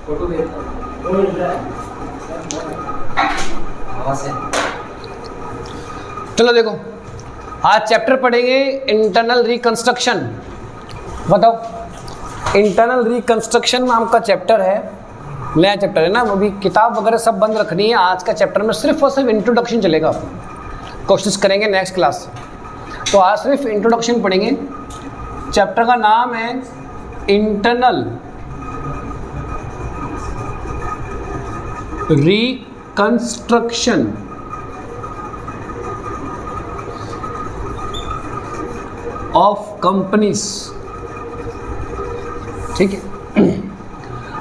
चलो देखो, आज चैप्टर पढ़ेंगे इंटरनल रिकंस्ट्रक्शन। बताओ, इंटरनल रिकंस्ट्रक्शन नाम का चैप्टर है, नया चैप्टर है ना। अभी किताब वगैरह सब बंद रखनी है। आज का चैप्टर में सिर्फ और सिर्फ इंट्रोडक्शन चलेगा। कोशिश करेंगे नेक्स्ट क्लास, तो आज सिर्फ इंट्रोडक्शन पढ़ेंगे। चैप्टर का नाम है इंटरनल रिकंस्ट्रक्शन ऑफ कंपनीज। ठीक है,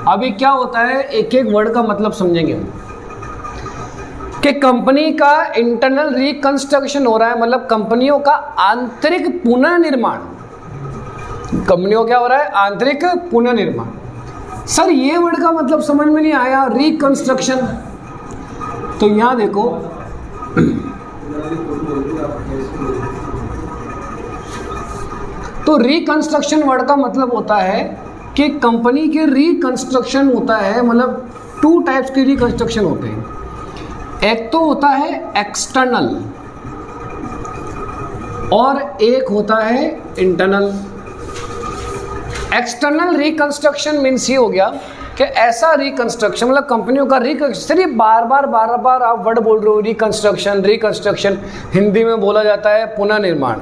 अभी क्या होता है, एक एक वर्ड का मतलब समझेंगे हम कि कंपनी का इंटरनल रिकंस्ट्रक्शन हो रहा है, मतलब कंपनियों का आंतरिक पुनर्निर्माण। कंपनियों क्या हो रहा है, आंतरिक पुनर्निर्माण। सर ये वर्ड का मतलब समझ में नहीं आया, रिकंस्ट्रक्शन। तो यहां देखो, तो रिकंस्ट्रक्शन वर्ड का मतलब होता है कि कंपनी के रिकंस्ट्रक्शन होता है, मतलब टू टाइप्स के रिकंस्ट्रक्शन होते हैं। एक तो होता है एक्सटर्नल और एक होता है इंटरनल। एक्सटर्नल रिकंस्ट्रक्शन मीन्स ये हो गया कि ऐसा रिकंस्ट्रक्शन, मतलब कंपनियों का रिकंस्ट्रक्शन। सिर्फ बार बार आप वर्ड बोल रहे हो, रिकंस्ट्रक्शन रिकंस्ट्रक्शन। हिंदी में बोला जाता है पुनर्निर्माण।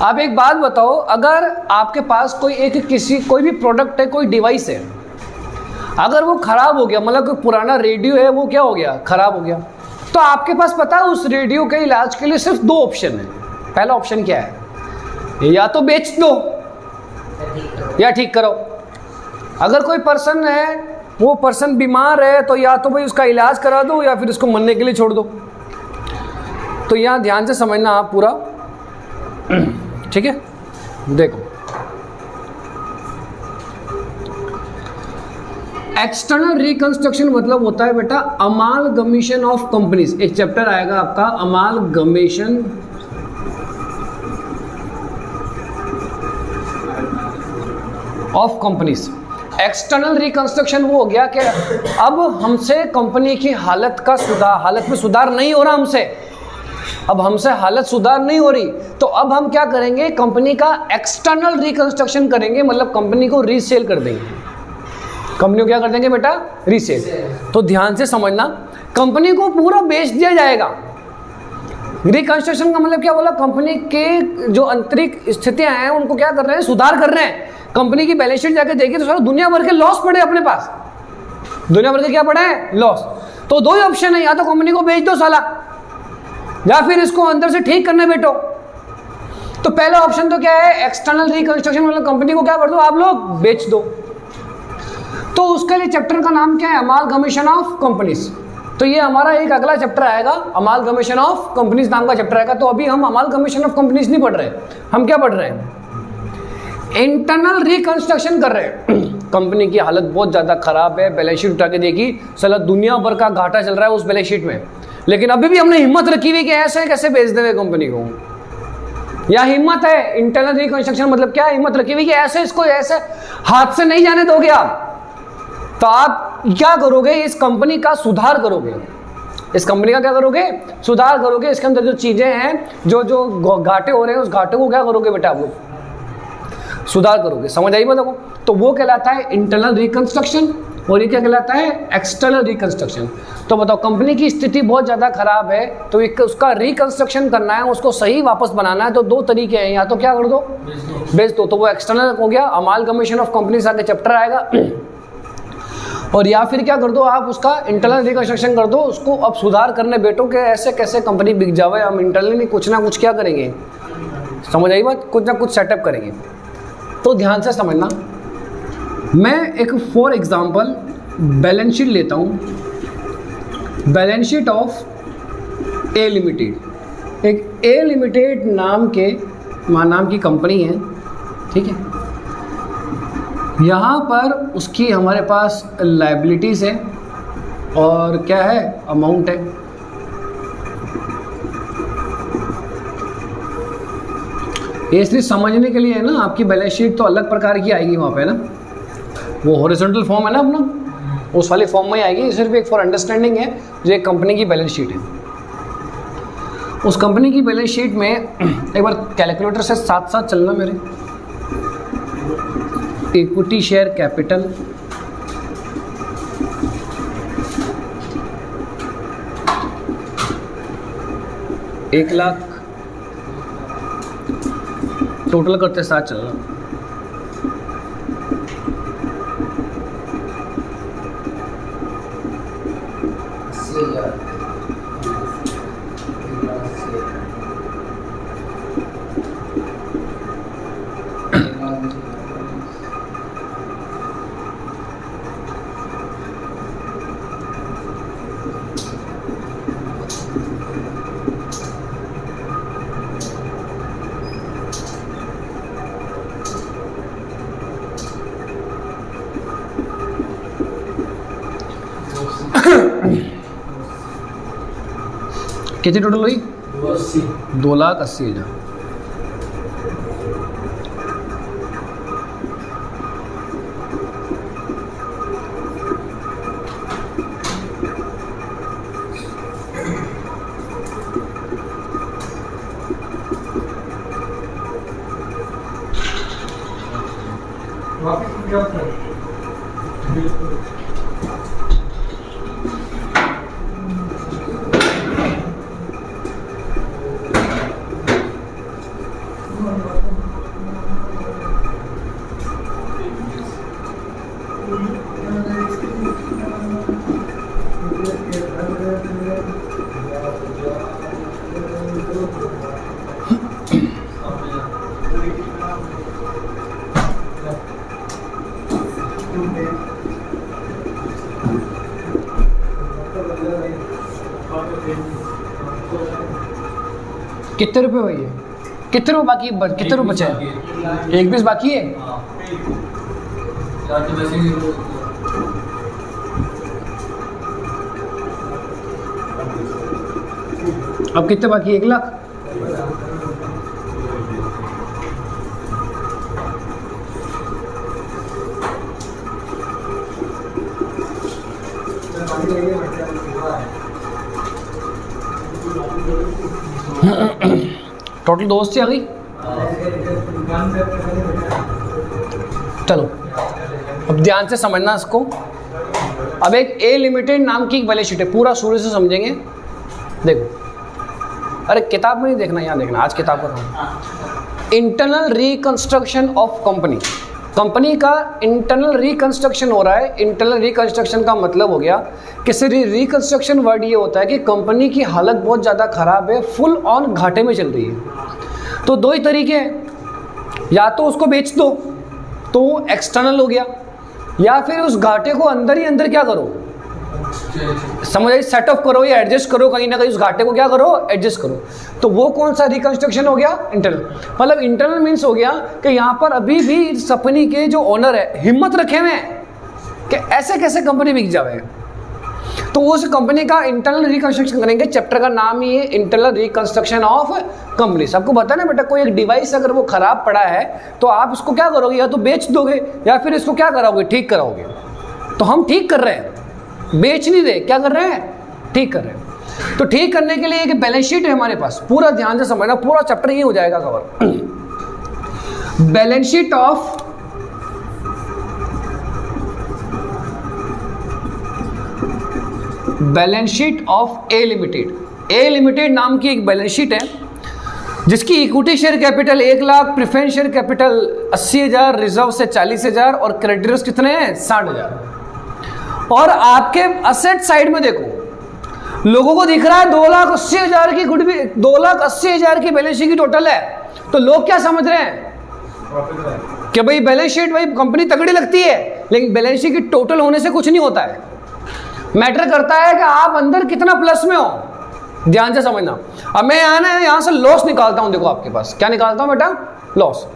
आप एक बात बताओ, अगर आपके पास कोई भी प्रोडक्ट है, कोई डिवाइस है, अगर वो खराब हो गया, मतलब कोई पुराना रेडियो है वो क्या हो गया, खराब हो गया, तो आपके पास पता है उस रेडियो के इलाज के लिए सिर्फ दो ऑप्शन है। पहला ऑप्शन क्या है, या तो बेच दो या ठीक करो। अगर कोई पर्सन है, वो पर्सन बीमार है, तो या तो भाई उसका इलाज करा दो या फिर उसको मरने के लिए छोड़ दो। तो यहाँ ध्यान से समझना आप पूरा, ठीक है। देखो, एक्सटर्नल रिकंस्ट्रक्शन मतलब होता है बेटा अमालगमेशन ऑफ कंपनीज। एक चैप्टर आएगा आपका, amalgamation of companies. External reconstruction वो हो गया कि अब हमसे कंपनी की हालत में सुधार नहीं हो रहा, अब हमसे हालत सुधार नहीं हो रही, तो अब हम क्या करेंगे, कंपनी का एक्सटर्नल रिकंस्ट्रक्शन करेंगे, मतलब कंपनी को रीसेल कर देंगे। कंपनी को क्या कर देंगे बेटा, रीसेल। तो ध्यान से समझना, कंपनी को पूरा बेच दिया जाएगा। रिकंस्ट्रक्शन का मतलब क्या बोला, कंपनी के जो आंतरिक स्थितियां हैं उनको क्या कर रहे हैं, सुधार कर रहे हैं। कंपनी की बैलेंस शीट जाके देखिए तो सारा दुनिया भर के लॉस पड़े अपने पास, दुनिया भर के क्या पड़े हैं, लॉस। तो दो ही ऑप्शन है, या तो कंपनी को बेच दो साला, या फिर इसको अंदर से ठीक करने बैठो। तो पहला ऑप्शन तो क्या है, एक्सटर्नल रिकंस्ट्रक्शन, मतलब कंपनी को क्या कर दो, आप लोग बेच दो। तो उसके लिए चैप्टर का नाम क्या है, अमालगमेशन ऑफ कंपनीज। तो ये हमारा एक अगला चैप्टर आएगा, अमालगमेशन ऑफ कंपनीज नाम का चैप्टर आएगा। तो अभी हम अमालगमेशन ऑफ कंपनीज नहीं पढ़ रहे, हम क्या पढ़ रहे हैं, इंटरनल रिकंस्ट्रक्शन कर रहे हैं। कंपनी की हालत बहुत ज्यादा खराब है, बैलेंस शीट उठा के देखी, साला दुनिया भर का घाटा चल रहा है उस बैलेंस शीट में, लेकिन अभी भी हमने हिम्मत रखी हुई कि ऐसे कैसे बेच देंगे कंपनी को। या हिम्मत है, इंटरनल रिकंस्ट्रक्शन मतलब क्या है, हिम्मत रखी हुई कि ऐसे इसको ऐसे हाथ से नहीं जाने दोगे आप। तो आप क्या करोगे, इस कंपनी का सुधार करोगे। इस कंपनी का क्या करोगे, सुधार करोगे। इसके अंदर जो चीजें हैं, जो घाटे हो रहे हैं, उस घाटे को क्या करोगे बेटा, आप लोग सुधार करोगे। समझ आई बात को? तो वो कहलाता है इंटरनल रिकंस्ट्रक्शन, और ये क्या कहलाता है, एक्सटर्नल रिकंस्ट्रक्शन। तो बताओ, कंपनी की स्थिति बहुत ज़्यादा खराब है, तो उसका रिकंस्ट्रक्शन करना है, उसको सही वापस बनाना है, तो दो तरीके हैं, या तो क्या कर दो, बेच दो। तो वो एक्सटर्नल हो गया, अमालगमेशन ऑफ कंपनीज आगे चैप्टर आएगा। और या फिर क्या कर दो, आप उसका इंटरनल रिकंस्ट्रक्शन कर दो, उसको अब सुधार करने बैठो कि ऐसे कैसे कंपनी बिक जावे। हम इंटरनली कुछ ना कुछ क्या करेंगे, समझ आई बात, कुछ ना कुछ सेटअप करेंगे। तो ध्यान से समझना, मैं एक फॉर एग्जांपल बैलेंस शीट लेता हूँ, balance sheet of A limited. एक ए लिमिटेड नाम की कंपनी है, ठीक है। यहाँ पर उसकी हमारे पास लायबिलिटीज़ है और क्या है, अमाउंट है। ये इसलिए समझने के लिए है ना, आपकी बैलेंस शीट तो अलग प्रकार की आएगी वहाँ पे ना। वो हॉरिजॉन्टल फॉर्म है ना अपना, उस वाले फॉर्म में ही आएगी। सिर्फ एक फॉर अंडरस्टैंडिंग है, जो एक कंपनी की बैलेंस शीट है। उस कंपनी की बैलेंस शीट में एक बार कैलकुलेटर से साथ साथ चलना मेरे। इक्विटी शेयर कैपिटल, एक लाख टोटल करते साथ चलना। कितनी टोटल हुई? 2,80,000। कितने रुपए हुए? कितने रुपए बाकी? कितने रुपए बचे हैं? 1,20 बाकी है। अब कितने बाकी? 1 लाख। टोटल दोस्ती आ गई। चलो अब ध्यान से समझना इसको। अब एक ए लिमिटेड नाम की एक बैलेंस शीट है, पूरा शुरू से समझेंगे। देखो, अरे किताब में नहीं देखना, यहाँ देखना, आज किताब का काम। Internal reconstruction of company. Company का इंटरनल रिकंस्ट्रक्शन हो रहा है। इंटरनल रिकंस्ट्रक्शन का मतलब हो गया कि रिकंस्ट्रक्शन वर्ड ये होता है कि कंपनी की हालत बहुत ज़्यादा ख़राब है, फुल ऑन घाटे में चल रही है। तो दो ही तरीके हैं, या तो उसको बेच दो तो एक्सटर्नल हो गया, या फिर उस घाटे को अंदर ही अंदर क्या करो, समझ आई, सेटअप करो या एडजस्ट करो, कहीं ना कहीं उस घाटे को क्या करो, एडजस्ट करो। तो वो कौन सा रिकंस्ट्रक्शन हो गया? इंटरनल। मतलब इंटरनल मीन्स हो गया कि यहाँ पर अभी भी इस कंपनी के जो ओनर है हिम्मत रखे हुए हैं कि ऐसे कैसे कंपनी बिक जाए, तो उस कंपनी का इंटरनल रिकंस्ट्रक्शन करेंगे। चैप्टर का नाम ही है इंटरनल रिकंस्ट्रक्शन ऑफ कंपनी। सबको पता है ना बेटा, कोई एक डिवाइस अगर वो खराब पड़ा है तो आप इसको क्या करोगे, या तो बेच दोगे या फिर इसको क्या कराओगे, ठीक कराओगे। तो हम ठीक कर रहे हैं, बेच नहीं रहे, क्या कर रहे हैं, ठीक कर रहे हैं। तो ठीक करने के लिए एक बैलेंस शीट है हमारे पास, पूरा ध्यान से समझना, पूरा चैप्टर ये हो जाएगा cover. Balance sheet of A limited. A limited नाम की एक बैलेंस शीट है जिसकी equity share capital 1 lakh, preference share capital 80,000, reserve से 40,000 और क्रेडिटर्स कितने हैं, 60,000। और आपके असेट साइड में देखो, लोगों को दिख रहा है 2,80,000 की गुडविल, 2,80,000 की बैलेंस शीट की टोटल है। तो लोग क्या समझ रहे हैं कि भाई बैलेंस शीट, भाई कंपनी तगड़ी लगती है, लेकिन बैलेंस शीट की टोटल होने से कुछ नहीं होता है। मैटर करता है कि आप अंदर कितना प्लस में हो। ध्यान से समझना। अब मैं यहाँ से लॉस निकालता हूं। देखो आपके पास क्या निकालता हूं बेटा, लॉस।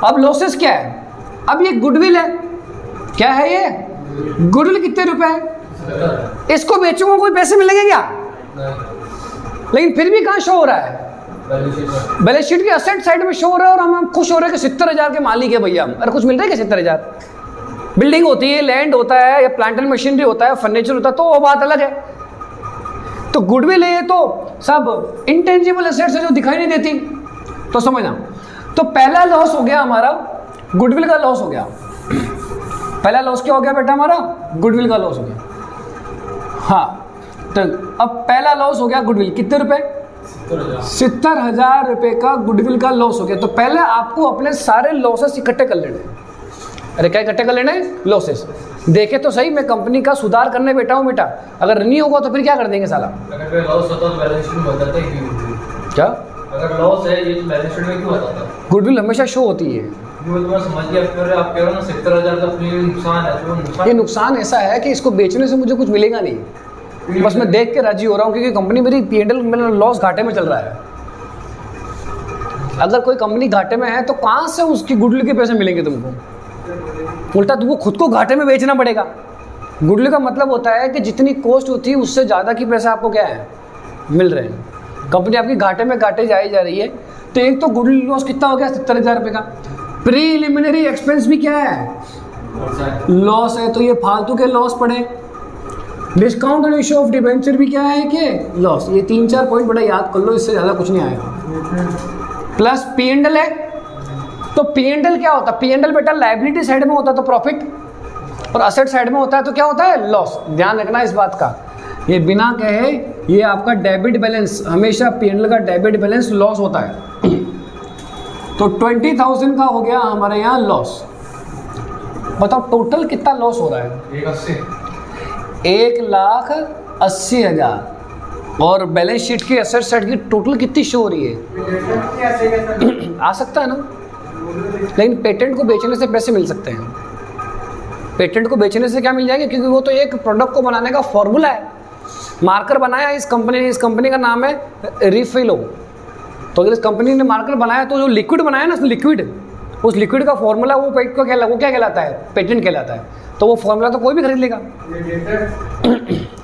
अब लॉसेस क्या है, अब ये गुडविल है, क्या है ये गुडविल, कितने रुपए है, इसको बेचूंगा कोई पैसे मिलेंगे क्या, लेकिन फिर भी कहां शो हो रहा है, बैलेंस शीट के असेट साइड में शो हो रहा है। और हम खुश हो रहे हैं कि 70,000 के मालिक है भैया हम। अरे कुछ मिल रहा है क्या 70,000, बिल्डिंग होती है, लैंड होता है, या प्लांट एंड मशीनरी होता है, फर्नीचर होता है, तो वो बात अलग है। तो गुडविल है तो सब इंटेंजिबल एसेट्स है जो दिखाई नहीं देती, तो समझना। तो पहला लॉस हो गया हमारा, गुडविल का लॉस हो गया। पहला लॉस क्या हो गया बेटा हमारा? गुडविल का लॉस हो गया। हाँ, तो अब पहला लॉस हो गया गुडविल, कितने रुपए? 70,000 रुपए का गुडविल का लॉस हो गया। तो पहले आपको अपने सारे लॉसेस इकट्ठे कर लेने। अरे क्या इकट्ठे कर लेने? लॉसेस। देखे तो सही, मैं कंपनी का सुधार करने बैठा हूँ बेटा, अगर नहीं होगा तो फिर क्या कर देंगे साला? अगर लॉस होता तो बैलेंस शीट में बताता ही क्यों? क्या अगर लॉस है ये तो बैलेंस शीट में क्यों बताता? गुडविल हमेशा शो होती है। मैं समझ गया, फिर आप कह रहे हो ना 70,000 का अपनी नुकसान है, तो नुकसान, ये नुकसान ऐसा है कि इसको बेचने से मुझे कुछ मिलेगा नहीं, बस मैं देख के राजी हो रहा हूँ, क्योंकि कंपनी मेरी P&L मेरा लॉस घाटे में चल रहा है। अगर कोई कंपनी घाटे में है तो कहाँ से उसकी गुडविल के पैसे मिलेंगे तुमको? उल्टा तुमको खुद को घाटे में बेचना पड़ेगा। गुडविल का मतलब होता है कि जितनी कॉस्ट होती है उससे ज़्यादा की पैसे आपको क्या है मिल रहे हैं। कंपनी आपकी घाटे में घाटे जाई जा रही है, तो एक तो गुडविल लॉस कितना हो गया? 70,000 रुपये का। प्रीलिमिनरी एक्सपेंस भी क्या है? लॉस है, तो ये फालतू के लॉस पड़े। डिस्काउंट रेशियो ऑफ डिबेंचर भी क्या है कि लॉस। ये 3-4 पॉइंट बड़ा याद कर लो, इससे ज़्यादा कुछ नहीं आएगा। प्लस P&L है, तो P&L क्या होता है? P&L बेटा लायबिलिटी साइड में होता है तो प्रॉफिट, और असेट साइड में होता है तो क्या होता है? लॉस। ध्यान रखना इस बात का, ये बिना कहे ये आपका डेबिट बैलेंस, हमेशा P&L का डेबिट बैलेंस लॉस होता है। तो 20,000 का हो गया हमारे यहाँ लॉस। बताओ टोटल कितना लॉस हो रहा है? 1,80,000। और बैलेंस शीट की एसेट साइड की टोटल कितनी शो हो रही है? आ सकता है ना, लेकिन पेटेंट को बेचने से पैसे मिल सकते हैं। पेटेंट को बेचने से क्या मिल जाएंगे? क्योंकि वो तो एक प्रोडक्ट को बनाने का फॉर्मूला है। मार्कर बनाया इस कंपनी ने, इस कंपनी का नाम है रिफिलो। तो अगर इस कंपनी ने मार्कर बनाया तो जो लिक्विड बनाया ना, लिक्विड, उस लिक्विड का फॉर्मूला वो क्या कहलाता है? पेटेंट कहलाता है। तो वो फॉर्मूला तो कोई भी खरीद लेगा।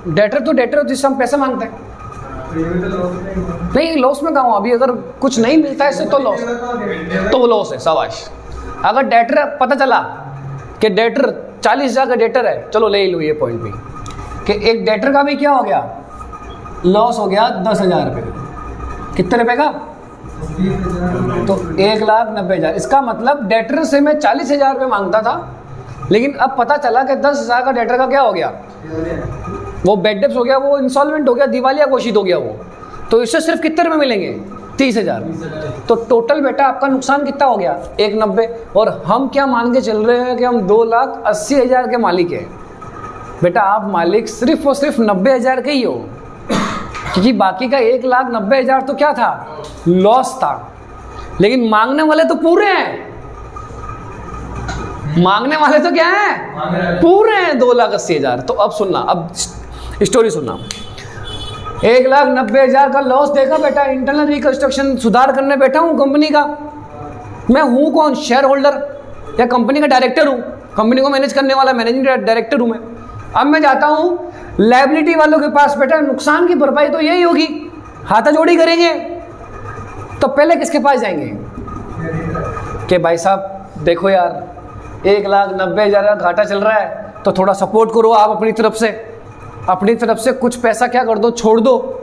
डेटर तो डेटर जिससे हम पैसे मांगते हैं। नहीं, लॉस में कहाँ? अभी अगर कुछ नहीं मिलता है इससे तो लॉस, तो वो लॉस है। शाबाश। अगर डेटर पता चला कि डेटर 40,000 का डेटर है, चलो ले लो ये पॉइंट भी, कि एक डेटर का भी क्या हो गया? लॉस हो गया 10,000 रुपये का। कितने रुपए का? तो 1,90,000। इसका मतलब डेटर से मैं 40,000 रुपये मांगता था, लेकिन अब पता चला कि 10,000 का डेटर का क्या हो गया? वो बेड डेप्स हो गया, वो इंसॉल्वेंट हो गया, दिवालिया घोषित हो गया वो। तो इससे सिर्फ कितने रुपये मिलेंगे? 30,000। तो टोटल बेटा आपका नुकसान कितना हो गया? 1,90,000। और हम क्या मान के चल रहे हैं कि हम 2,80,000 के मालिक हैं। बेटा आप मालिक सिर्फ और सिर्फ 90,000 के ही हो, क्योंकि बाकी का 1,90,000 तो क्या था? लॉस था। लेकिन मांगने वाले तो पूरे हैं। मांगने वाले तो क्या है? पूरे हैं 2,80,000। तो अब सुनना, अब स्टोरी सुनना। 1,90,000 का लॉस देखा बेटा, इंटरनल रिकंस्ट्रक्शन सुधार करने बैठा हूँ कंपनी का। मैं हूँ कौन? शेयर होल्डर या कंपनी का डायरेक्टर हूँ, कंपनी को मैनेज करने वाला मैनेजिंग डायरेक्टर हूँ मैं। अब मैं जाता हूँ लायबिलिटी वालों के पास, बेटा नुकसान की भरपाई तो यही होगी, हाथाजोड़ी करेंगे। तो पहले किसके पास जाएंगे? कि भाई साहब देखो यार 1,90,000 का घाटा चल रहा है, तो थोड़ा सपोर्ट करो आप अपनी तरफ से। अपनी तरफ से कुछ पैसा क्या कर दो? छोड़ दो।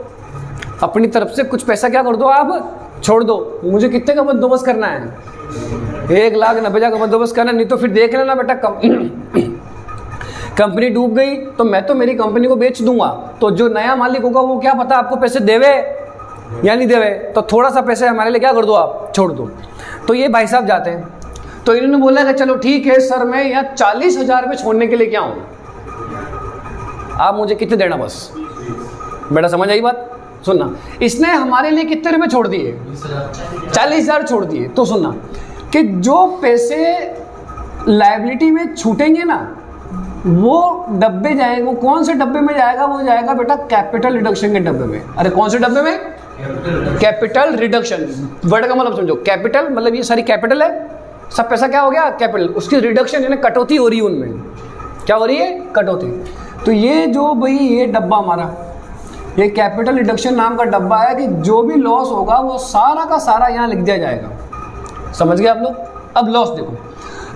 अपनी तरफ से कुछ पैसा क्या कर दो? आप छोड़ दो। मुझे कितने का बंदोबस्त करना है? 1,90,000 का बंदोबस्त करना, नहीं तो फिर देख लेना बेटा कंपनी डूब गई तो मैं तो मेरी कंपनी को बेच दूंगा, तो जो नया मालिक होगा वो क्या पता आपको पैसे देवे या नहीं देवे। तो थोड़ा सा पैसे हमारे लिए क्या कर दो? आप छोड़ दो। तो ये भाई साहब जाते हैं, तो इन्होंने बोला कि चलो ठीक है सर, मैं यहाँ 40,000 रुपये छोड़ने के लिए क्या हूँ, आप मुझे कितने देना बस। बेटा समझ आई बात? सुनना, इसने हमारे लिए कितने रुपए छोड़ दिए? 40,000 छोड़ दिए। तो सुनना कि जो पैसे लायबिलिटी में छूटेंगे ना, वो डब्बे जाएंगे। वो कौन से डब्बे में जाएगा? वो जाएगा बेटा कैपिटल रिडक्शन के डब्बे में। अरे कौन से डब्बे में? Capital reduction. वर्ड का मतलब समझो, कैपिटल मतलब ये सारी कैपिटल है, सब पैसा क्या हो गया? कैपिटल। उसकी रिडक्शन यानी कटौती हो रही है उनमें। क्या हो रही है? कटौती। तो ये जो भाई ये डब्बा हमारा, ये कैपिटल रिडक्शन नाम का डब्बा है कि जो भी लॉस होगा वो सारा का सारा यहाँ लिख दिया जाएगा। समझ गए आप लोग? अब लॉस देखो,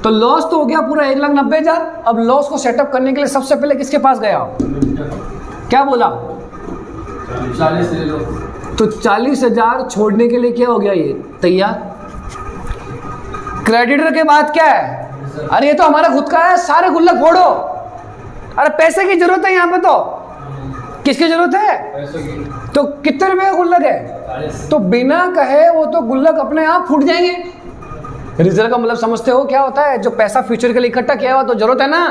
तो लॉस तो हो गया पूरा 1,90,000। अब लॉस को सेटअप करने के लिए सबसे पहले किसके पास गया आप? क्या बोला? 40 ले लो। तो 40,000 छोड़ने के लिए क्या हो गया? ये तैयार। क्रेडिटर के बाद क्या है? अरे ये तो हमारा खुद का है, सारे गुल्लक फोड़ो। अरे पैसे की जरूरत है यहाँ पे, तो किसकी जरूरत है? पैसों की। तो कितने रुपए का गुल्लक है? 40। तो बिना कहे वो तो गुल्लक अपने आप फूट जाएंगे। रिजर्व का मतलब समझते हो क्या होता है? जो पैसा फ्यूचर के लिए इकट्ठा किया हुआ तो जरूरत है ना,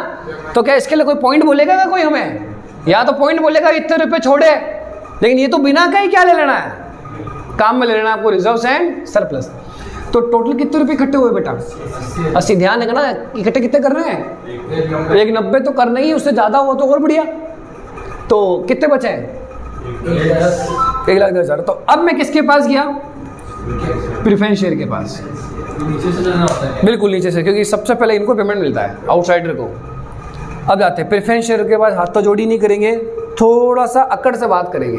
तो क्या इसके लिए कोई पॉइंट बोलेगा ना कोई हमें? या तो पॉइंट बोलेगा इतने रुपए छोड़े, लेकिन ये तो बिना कहीं क्या ले लेना है? काम में ले लेना आपको रिजर्व एंड सरप्लस। तो टोटल कितने रुपए इकट्ठे हुए बेटा? 80। ध्यान रखना, इकट्ठे कितने कर रहे हैं? 1,90 तो करना ही, उससे ज्यादा हो तो और बढ़िया। तो कितने बचे हैं? 1,10,000। तो अब मैं किसके पास गया? प्रेफरेंस शेयर के पास। नीचे से लेना होता है। बिल्कुल नीचे से, क्योंकि सबसे पहले इनको पेमेंट मिलता है, आउटसाइडर को। अब जाते हैं प्रेफरेंस शेयर के बाद, हाथ तो जोड़ी नहीं करेंगे, थोड़ा सा अकड़ से बात करेंगे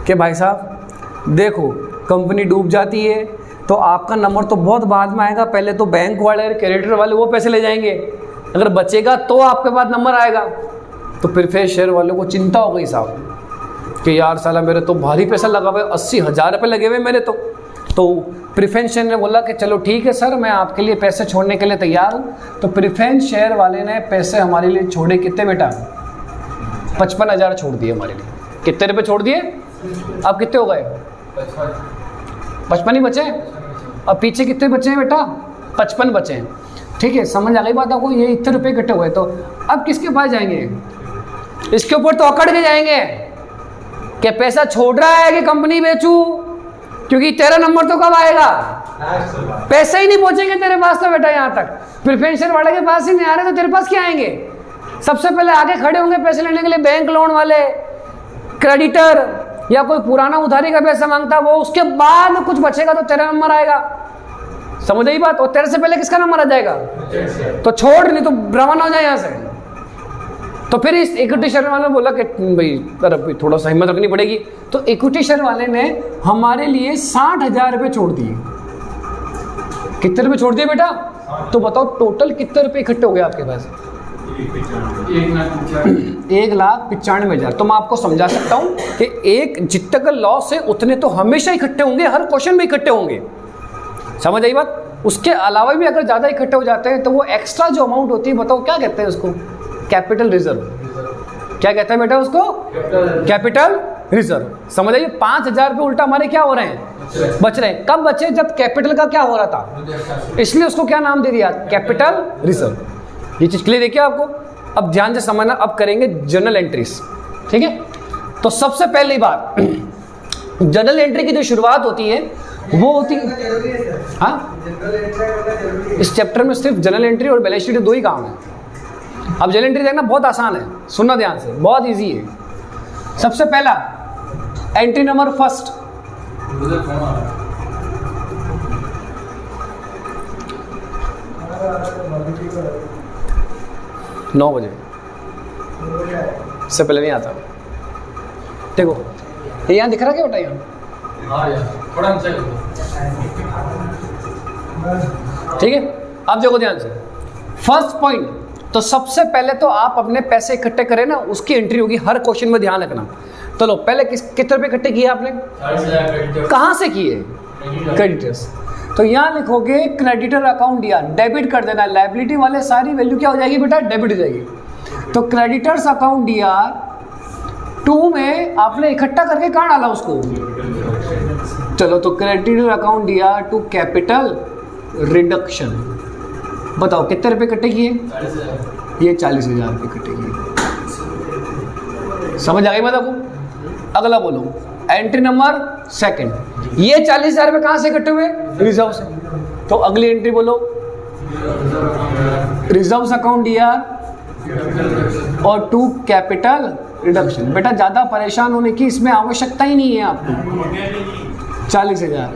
कि भाई साहब देखो कंपनी डूब जाती है तो आपका नंबर तो बहुत बाद में आएगा, पहले तो बैंक वाले क्रेडिटर वाले वो पैसे ले जाएंगे, अगर बचेगा तो आपके पास नंबर आएगा। तो प्रेफरेंस शेयर वालों को चिंता हो गई साहब कि यार साला मेरे तो भारी पैसा लगा हुआ है, 80,000 रुपये लगे हुए मेरे तो प्रेफरेंस शेयर ने बोला कि चलो ठीक है सर, मैं आपके लिए पैसे छोड़ने के लिए तैयार हूँ। तो प्रेफरेंस शेयर वाले ने पैसे हमारे लिए छोड़े कितने बेटा? 55,000 छोड़ दिए हमारे लिए। कितने रुपए छोड़ दिए? अब कितने हो गए? 55 ही बचे। अब पीछे कितने बचे हैं बेटा? 55 बचे हैं। ठीक है, समझ आ गई बात आपको? ये इतने रुपए इकट्ठे हुए, तो अब किसके पास जाएंगे? इसके ऊपर तो अकड़ के जाएंगे कि पैसा छोड़ रहा है कि कंपनी बेचूं, क्योंकि तेरा नंबर तो कब आएगा? पैसे ही नहीं पहुंचेंगे तेरे पास तो बेटा। यहाँ तक प्रेफरेंस शेयर वाले के पास ही नहीं आ रहे तो तेरे पास क्या आएंगे? सबसे पहले आगे खड़े होंगे पैसे लेने के लिए बैंक लोन वाले, क्रेडिटर, या कोई पुराना उधारी का पैसा मांगता वो। उसके बाद कुछ बचेगा तो तेरा नंबर आएगा। समझ आई बात? और तेरे से पहले किसका नंबर आ जाएगा? तो छोड़, नहीं तो रवाना हो जाए यहाँ से। तो फिर इस इक्विटी शेयर वाले ने बोला कि भाई थोड़ा सा हिम्मत रखनी पड़ेगी। तो इक्विटी शेयर वाले ने हमारे लिए 60,000 रुपये छोड़ दिए। कितने रुपए छोड़ दिए बेटा? तो बताओ टोटल कितने रुपए इकट्ठे हो गए आपके पास? 1,95,000। तो मैं आपको समझा सकता हूं कि एक जितने का लॉस है उतने तो हमेशा इकट्ठे होंगे, हर क्वेश्चन में इकट्ठे होंगे। समझ आई बात? उसके अलावा भी अगर ज़्यादा इकट्ठे हो जाते हैं तो वो एक्स्ट्रा जो अमाउंट होती है, बताओ क्या कहते हैं उसको? Capital reserve. क्या कहते हैं बेटा उसको? Capital reserve. समझ आइए, 5,000 रुपये उल्टा हमारे क्या हो रहे हैं? बच रहे हैं। कब बचे? जब कैपिटल का क्या हो रहा था, इसलिए उसको क्या नाम दे दिया? Capital reserve. ये चीज क्लियर देखिए आपको। अब ध्यान से समझना, अब करेंगे जर्नल एंट्रीज। ठीक है, तो सबसे पहली बात जर्नल एंट्री की जो शुरुआत होती है वो होती है, हाँ, इस चैप्टर में सिर्फ जर्नल एंट्री और बैलेंस शीट 2 ही काम है। अब जर्नल एंट्री देखना बहुत आसान है, सुनना ध्यान से, बहुत इजी है। सबसे पहला एंट्री नंबर फर्स्ट, नौ बजे से पहले नहीं आता। देखो ये यहाँ दिख रहा क्या बेटा? यहाँ ठीक है, अब देखो ध्यान से। फर्स्ट पॉइंट, तो सबसे पहले तो आप अपने पैसे इकट्ठे करें ना, उसकी एंट्री होगी हर क्वेश्चन में, ध्यान रखना। चलो पहले कितने रुपए इकट्ठे किए आपने? 40,000। कहाँ से किए? क्रेडिटर्स। तो यहाँ लिखोगे क्रेडिटर अकाउंट दिया, डेबिट कर देना। लायबिलिटी वाले सारी वैल्यू क्या हो जाएगी बेटा? डेबिट हो जाएगी। तो क्रेडिटर्स अकाउंट दिया 2 में आपने इकट्ठा करके कहाँ डाला उसको? चलो तो क्रेडिटर अकाउंट दिया टू कैपिटल रिडक्शन। बताओ कितने रुपए इकट्ठे किए? 40,000। ये 40,000 रुपये इकट्ठे किए। समझ आ गई बात आपको? अगला बोलो, एंट्री नंबर सेकंड, ये 40,000 रुपये कहाँ से इकट्ठे हुए? रिजर्व से। तो अगली एंट्री बोलो, रिजर्व्स अकाउंट दिया और टू कैपिटल रिडक्शन। बेटा ज़्यादा परेशान होने की इसमें आवश्यकता ही नहीं है आपको। 40,000।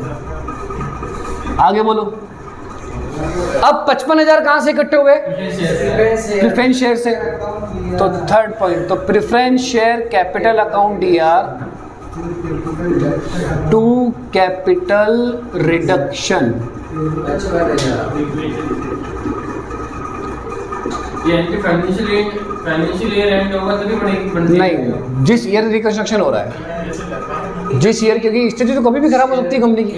आगे बोलो, अब 55,000 कहाँ से इकट्ठे हुए? प्रेफरेंस शेयर से। तो थर्ड पॉइंट, तो प्रेफरेंस शेयर कैपिटल अकाउंट दिया टू कैपिटल रिडक्शन। ये एंट्री फाइनेंशियल ईयर एंड होगा तभी बढ़ेगी। नहीं, जिस ईयर रिकंस्ट्रक्शन हो रहा है, जिस ईयर, क्योंकि स्थिति तो कभी भी खराब हो सकती है कंपनी की।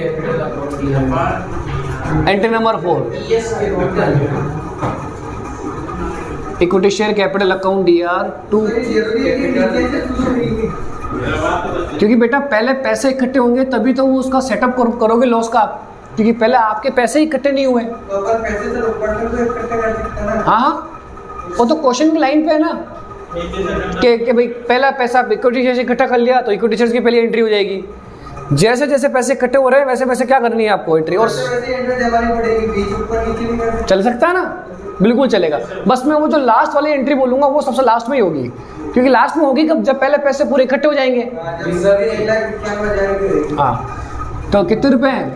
Entry number 4, equity share capital account DR2। क्योंकि बेटा पहले पैसे इकट्ठे होंगे तभी तो वो उसका सेटअप करोगे लॉस का, क्योंकि पहले आपके पैसे इकट्ठे नहीं हुए। हाँ, वो तो क्वेश्चन की लाइन पे है ना कि भाई पहला पैसा इक्विटी शेयर इकट्ठा कर लिया तो इक्विटी शेयर की पहली एंट्री हो जाएगी। जैसे जैसे पैसे इकट्ठे हो रहे हैं वैसे वैसे क्या करनी है आपको एंट्री, और चल सकता है ना, बिल्कुल चलेगा। बस मैं वो जो लास्ट वाली एंट्री बोलूंगा वो सबसे लास्ट में ही होगी, क्योंकि लास्ट में होगी जब पहले पैसे पूरे इकट्ठे हो जाएंगे। हाँ, तो कितने रुपए हैं?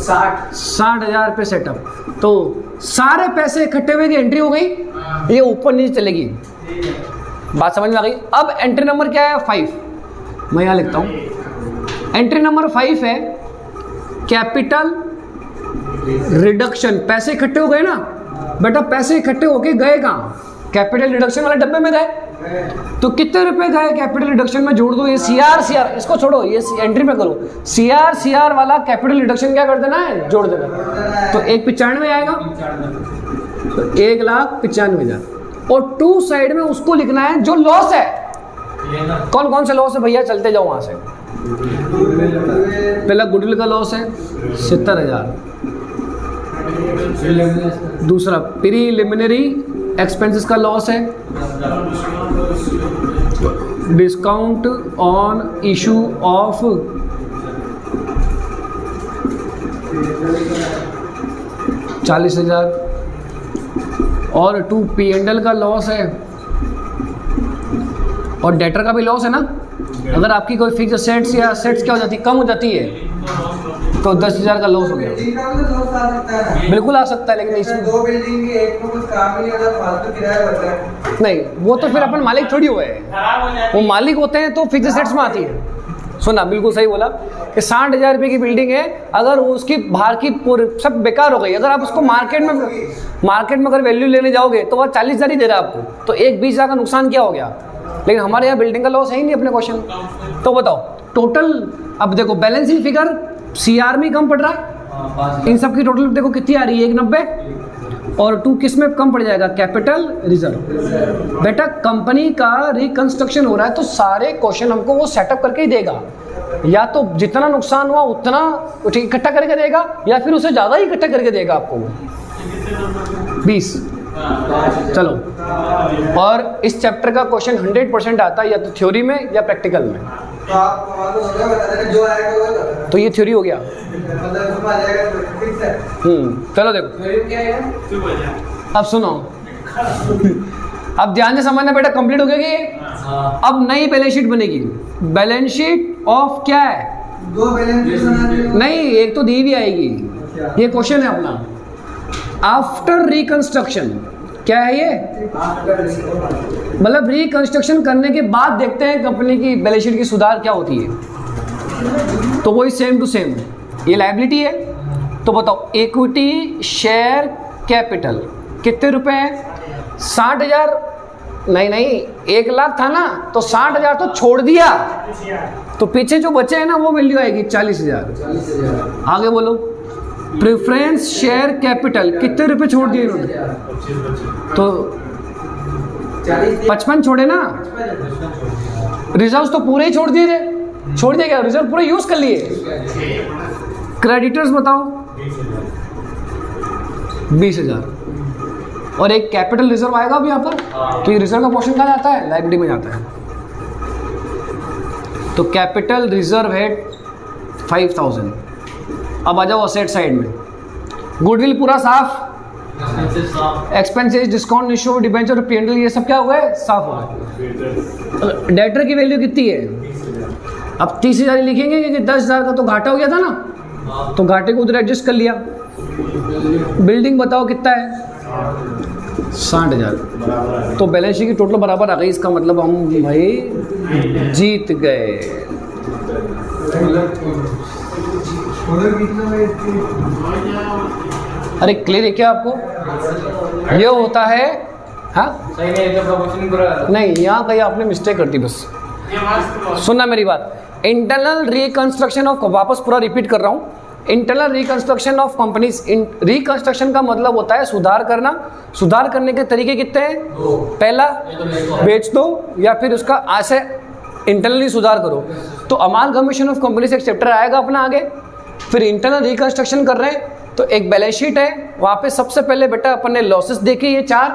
60,000 रुपये सेटअप। तो सारे पैसे इकट्ठे हुए की एंट्री हो गई, ये ऊपर नीचे चलेगी। बात समझ में आ गई? अब एंट्री नंबर क्या है? 5। मैं यहाँ लिखता हूँ। एंट्री नंबर 5 है कैपिटल रिडक्शन। पैसे इकट्ठे हो गए ना बेटा, पैसे इकट्ठे होके गए कहाँ? कैपिटल रिडक्शन वाले डब्बे में गए। तो कितने रुपए गए कैपिटल रिडक्शन में? जोड़ दो ये CR इसको छोड़ो, ये एंट्री में करो। CR वाला कैपिटल रिडक्शन क्या कर देना है? जोड़ देना। तो 195 आएगा, तो 1,95,000। और 2 साइड में उसको लिखना है जो लॉस है। कौन कौन से लॉस है भैया? चलते जाओ वहां से। पहला गुडविल का लॉस है 70,000। दूसरा प्रीलिमिनरी एक्सपेंसेस का लॉस है, डिस्काउंट ऑन इशू ऑफ 40,000। और 2 P&L का लॉस है, और डेटर का भी लॉस है ना। अगर आपकी कोई फिक्स असेट्स या असेट्स क्या हो जाती, कम हो जाती है, तो 10,000 का लॉस हो गया। बिल्कुल आ सकता है, लेकिन इसमें 2 बिल्डिंग की एक में कुछ काम नहीं होता, फालतू किराया बढ़ता है। नहीं, वो तो फिर अपन मालिक थोड़ी हुए हैं, वो मालिक होते हैं तो फिक्स असेट्स में आती है। सुना, बिल्कुल सही बोला कि 60,000 रुपये की बिल्डिंग है, अगर उसकी बाहर की सब बेकार हो गई, अगर आप उसको मार्केट में अगर वैल्यू लेने जाओगे तो वह 40,000 ही दे रहा है आपको, तो एक 20,000 का नुकसान क्या हो गया। लेकिन हमारे यहाँ बिल्डिंग का लॉस है ही नहीं अपने क्वेश्चन। तो बताओ टोटल, अब देखो बैलेंसिंग फिगर CR में कम पड़ रहा है, इन सब की टोटल देखो कितनी आ रही है? 190। और 2 किस में कम पड़ जाएगा? Capital reserve. बेटा कंपनी का रिकंस्ट्रक्शन हो रहा है तो सारे क्वेश्चन हमको वो सेटअप करके ही देगा, या तो जितना नुकसान हुआ उतना इकट्ठा करके देगा, या फिर उसे ज़्यादा ही इकट्ठा करके देगा आपको। 20। चलो, और इस चैप्टर का क्वेश्चन 100% आता है या तो थ्योरी में या प्रैक्टिकल में। तो आप बता देना जो आएगा वो बता देना। तो ये थ्योरी हो गया। मतलब उसमें आ जाएगा तो फिक्स है। चलो देखो, क्या है? अब सुनो, अब ध्यान से समझना बेटा, कंप्लीट हो गया कि अब नई बैलेंस शीट बनेगी। बैलेंस शीट ऑफ क्या है? 2 बैलेंस शीट बनानी है। नहीं, एक तो दी हुई आएगी, ये क्वेश्चन है अपना। आफ्टर रिकंस्ट्रक्शन क्या है ये? मतलब रिकंस्ट्रक्शन करने के बाद देखते हैं कंपनी की बैलेंस शीट की सुधार क्या होती है। तो वही सेम टू सेम, ये लायबिलिटी है। तो बताओ इक्विटी शेयर कैपिटल कितने रुपए है? 60,000। नहीं 1 लाख था ना, तो 60,000 तो छोड़ दिया, तो पीछे जो बचे हैं ना वो वैल्यू आएगी 40,000। आगे बोलो, प्रेफरेंस शेयर कैपिटल कितने रुपए छोड़ दिए इन्होंने? तो 55 छोड़े ना। रिजर्व तो पूरे ही छोड़ दिए थे, छोड़ दिया क्या? रिजर्व पूरे यूज कर लिए। क्रेडिटर्स बताओ 20,000। और एक कैपिटल रिजर्व आएगा अभी यहाँ पर, तो ये रिजर्व का पोर्शन कहाँ जाता है? लायबिलिटी में जाता है। तो कैपिटल रिजर्व है 5,000। अब आ जाओ असेट साइड में। गुडविल पूरा साफ, expenses, discount, issue, debenture, P&L, ये सब क्या हो गए? साफ हो गए। डेटर की वैल्यू कितनी है? अब 30,000 ही लिखेंगे क्योंकि 10,000 का तो घाटा हो गया था ना, तो घाटे को उधर एडजस्ट कर लिया। बिल्डिंग बताओ कितना है? 60,000। तो बैलेंस शीट की टोटल बराबर आ गई, इसका मतलब हम भाई जीत गए। अरे क्लियर है क्या आपको? ये होता है हाँ सही नहीं है तो प्रमोशन पूरा नहीं, यहाँ कहीं आपने मिस्टेक कर दी बस। सुनना मेरी बात, इंटरनल रिकंस्ट्रक्शन ऑफ, वापस पूरा रिपीट कर रहा हूँ, internal reconstruction of companies. Reconstruction का मतलब होता है सुधार करना। सुधार करने के तरीके कितने हैं? पहला, बेच दो, या फिर उसका ऐसे इंटरनली सुधार करो। तो अमालगमेशन ऑफ कंपनीज एक चैप्टर आएगा अपना आगे। फिर इंटरनल रिकंस्ट्रक्शन कर रहे हैं तो एक बैलेंस शीट है, वहाँ पे सबसे पहले बेटा अपन ने लॉसेस देखे ये 4,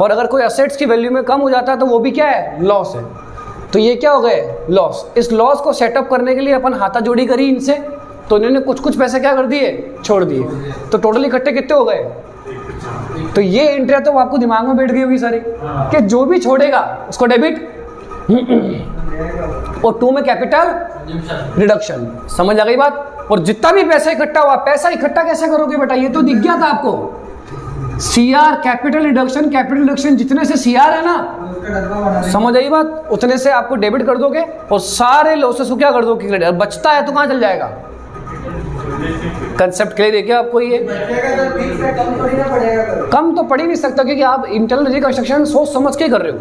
और अगर कोई असेट्स की वैल्यू में कम हो जाता है तो वो भी क्या है? लॉस है। तो ये क्या हो गए? लॉस। इस लॉस को सेटअप करने के लिए अपन हाथाजोड़ी करी इनसे, तो इन्होंने कुछ कुछ पैसे क्या कर दिए? छोड़ दिए। तो टोटल इकट्ठे कितने हो गए? तो ये एंट्री तो आपको दिमाग में बैठ गई होगी सारी कि जो भी छोड़ेगा उसको डेबिट, और 2 में कैपिटल रिडक्शन। समझ आ गई बात? और जितना भी पैसा इकट्ठा हुआ, पैसा इकट्ठा कैसे करोगे बेटा? ये तो दिख गया था आपको, सीआर कैपिटल रिडक्शन जितने से सीआर है ना, उसका डब्बा बना समझ आई बात, उतने से आपको डेबिट कर दोगे और सारे लॉसेस को क्या कर दोगे? क्रेडिट। बचता है तो कहाँ चल जाएगा? कंसेप्ट क्लियर है क्या आपको? ये बचेगा तो ठीक से कम थोड़ी ना पड़ेगा करो। कम तो पड़ ही नहीं सकता, क्योंकि आप इंटरनल रिकंस्ट्रक्शन सोच समझ के कर रहे हो।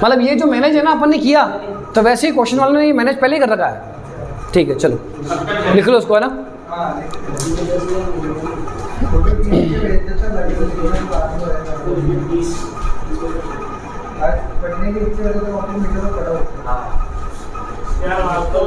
मतलब ये जो मैनेज है ना अपन ने किया, तो वैसे ही क्वेश्चन वाले ने ये मैनेज पहले ही कर रखा है। ठीक है, चलो लिख लो उसको, है ना। हाँ छोटे पीस के भेज देता लगे तो जीवन बाद में रहेगा। आज पढ़ने की इच्छा है तो अपने मीटर में पढ़ो। क्या बात तो